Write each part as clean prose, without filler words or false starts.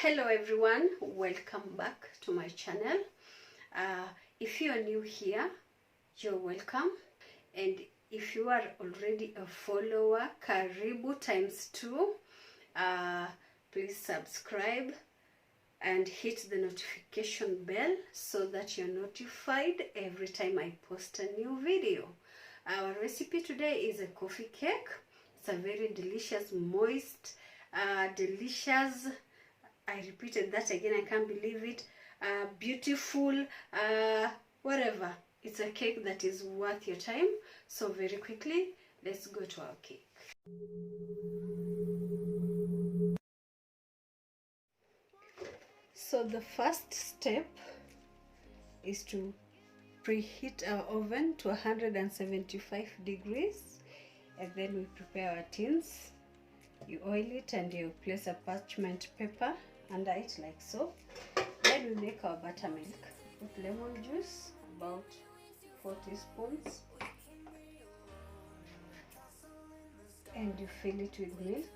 Hello everyone, welcome back to my channel. If you are new here, you're welcome, and if you are already a follower, karibu ×2. Please subscribe and hit the notification bell so that you're notified every time I post a new video. Our recipe today is a coffee cake. It's a very delicious, moist, delicious, I repeated that again, I can't believe it, beautiful, whatever. It's a cake that is worth your time. So very quickly, let's go to our cake. So the first step is to preheat our oven to 175 degrees, and then we prepare our tins. You oil it and you place a parchment paper under it like so. Then we make our buttermilk. Put lemon juice, about 4 teaspoons, and you fill it with milk.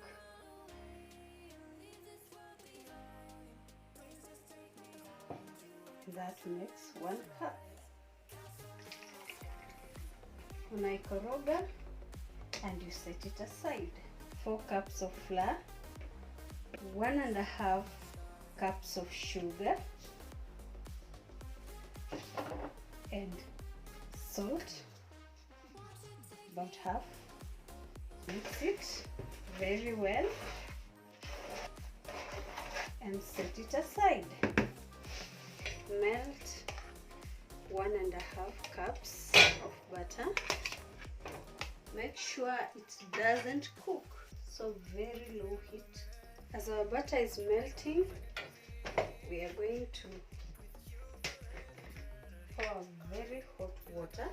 That makes 1 cup. Unaikoroga and you set it aside. 4 cups of flour, 1.5 cups of sugar, and salt, about half. Mix it very well and set it aside. Melt 1.5 cups of butter. Make sure it doesn't cook, so very low heat. As our butter is melting, we are going to pour very hot water.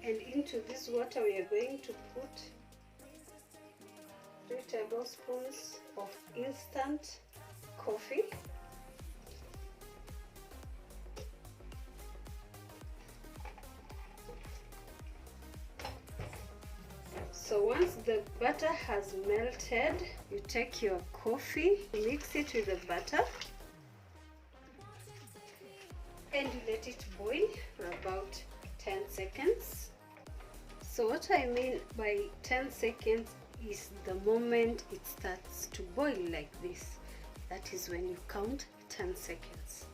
And into this water we are going to put 3 tablespoons of instant coffee. So once the butter has melted, you take your coffee, mix it with the butter, and you let it boil for about 10 seconds. So what I mean by 10 seconds is the moment it starts to boil like this. That is when you count 10 seconds.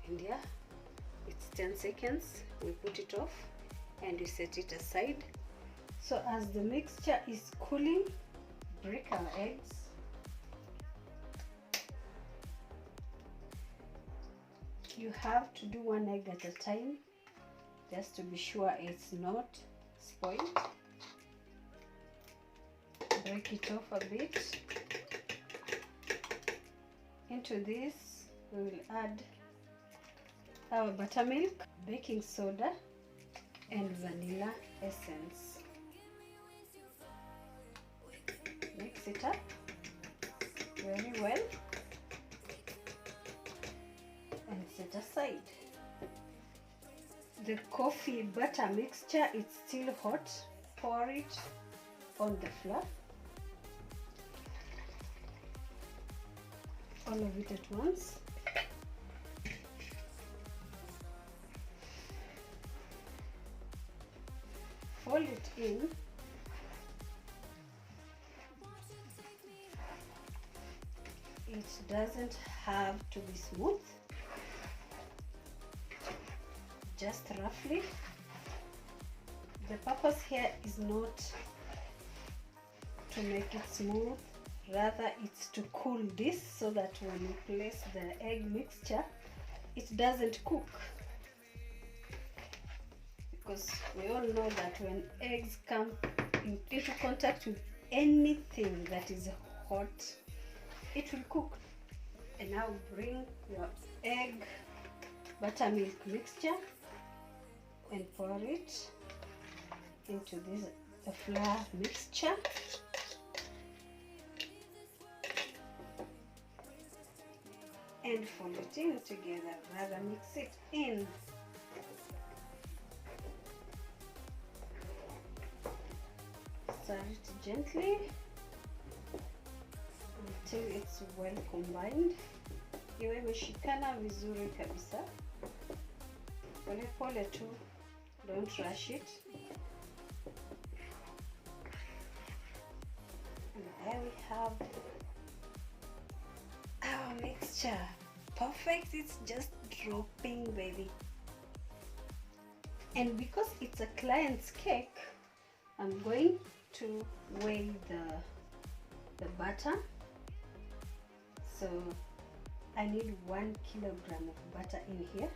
And yeah, it's 10 seconds. We put it off and we set it aside. So as the mixture is cooling, break our eggs. You have to do 1 egg at a time, just to be sure it's not spoiled. Break it off a bit. Into this we will add our buttermilk, baking soda, and vanilla essence. Mix it up very well and set aside. The coffee butter mixture is still hot. Pour it on the flour, all of it at once. Fold it in. It doesn't have to be smooth, just roughly. The purpose here is not to make it smooth, rather it's to cool this so that when you place the egg mixture, it doesn't cook. Because we all know that when eggs come into contact with anything that is hot, it will cook. And now bring your egg buttermilk mixture and pour it into this flour mixture. and fold it in together, rather mix it in. Stir it gently until it's well combined. Iwe imeshikana vizuri kabisa. Pole pole tu, don't rush it. And there we have our mixture. Perfect, it's just dropping, baby. And because it's a client's cake, I'm going to weigh the butter. So I need 1 kilogram of butter in here.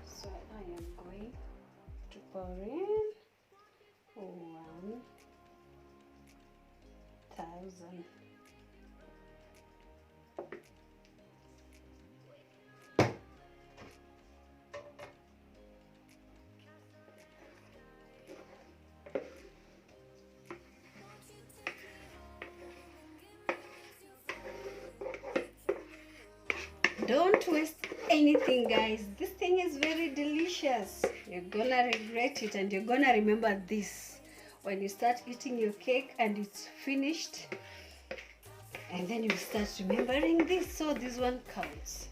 So I am going to pour in 1,000. Don't waste anything, guys. This thing is very delicious. You're gonna regret it, and you're gonna remember this when you start eating your cake and it's finished, and then you start remembering this. So this one counts.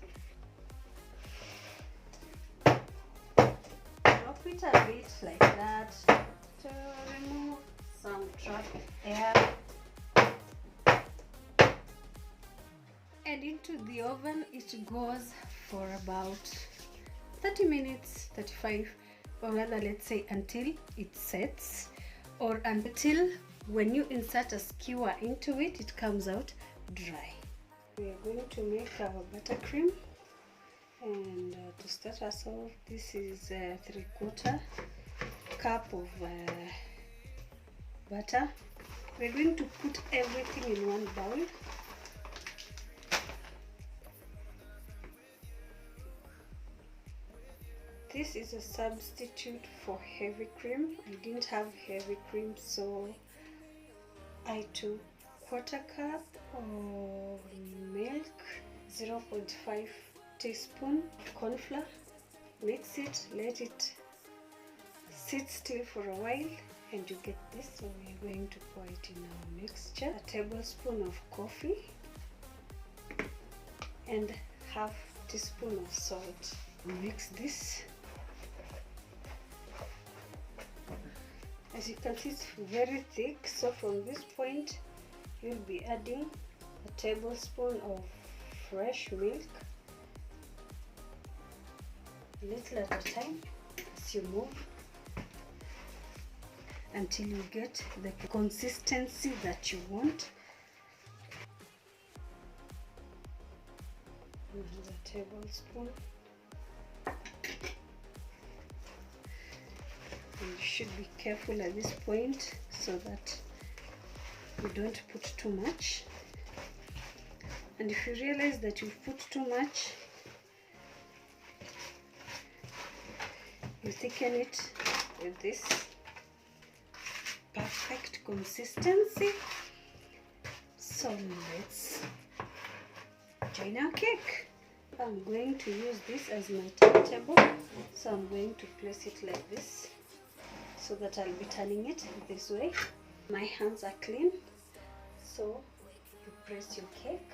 Drop it a bit like that to remove some trapped air. And into the oven it goes for about 30 minutes, 35, or rather let's say until it sets, or until when you insert a skewer into it, it comes out dry. We are going to make our buttercream, and to start us off, this is 3/4 cup of butter. We're going to put everything in one bowl. This is a substitute for heavy cream. I didn't have heavy cream, so I took 1/4 cup of milk, 0.5 teaspoon corn flour. Mix it, let it sit still for a while, and you get this. So we're going to pour it in our mixture. A tablespoon of coffee and half teaspoon of salt. Mix this. As you can see, it's very thick, so from this point you'll be adding a tablespoon of fresh milk, little at a time, as you move until you get the consistency that you want. Another tablespoon. You should be careful at this point so that you don't put too much. And if you realize that you've put too much, you thicken it with this perfect consistency. So let's join our cake. I'm going to use this as my turntable, so I'm going to place it like this, so that I'll be turning it this way. My hands are clean, so you press your cake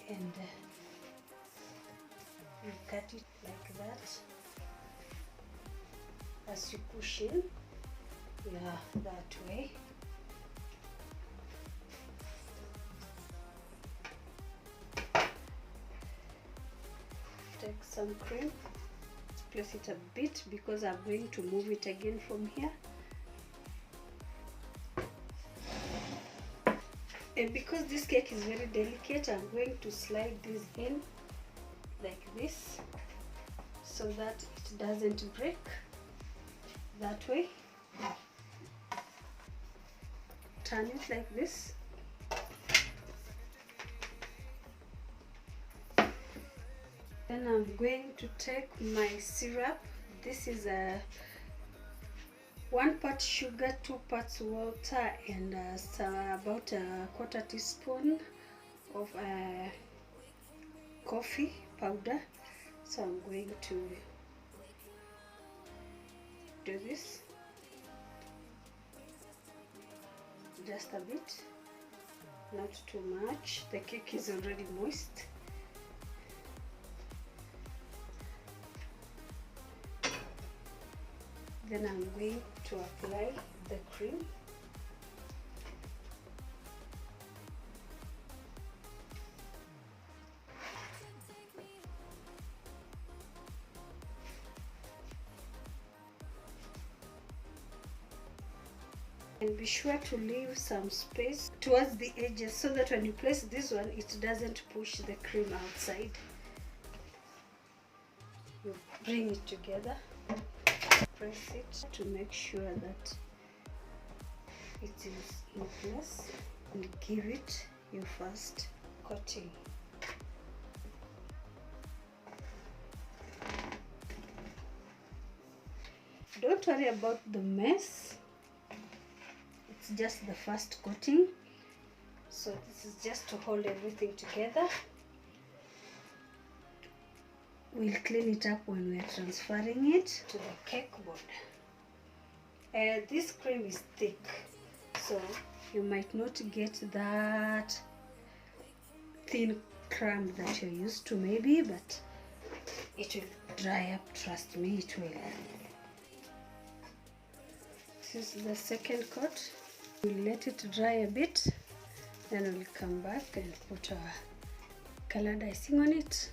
and you cut it like that. As you push in, that way. Take some cream. Place it a bit because I'm going to move it again from here, and because this cake is very delicate, I'm going to slide this in like this so that it doesn't break. That way, turn it like this. Then I'm going to take my syrup. This is a 1 part sugar, 2 parts water, and about a quarter teaspoon of coffee powder. So I'm going to do this just a bit, not too much. The cake is already moist. Then I'm going to apply the cream. And be sure to leave some space towards the edges so that when you place this one, it doesn't push the cream outside. You bring it together, press it to make sure that it is in place, and give it your first coating. Don't worry about the mess. It's just the first coating, so this is just to hold everything together. We'll clean it up when we are transferring it to the cake board. This cream is thick, so you might not get that thin crumb that you're used to maybe, but it will dry up, trust me, it will. This is the second coat. We'll let it dry a bit, then we'll come back and put our colored icing on it.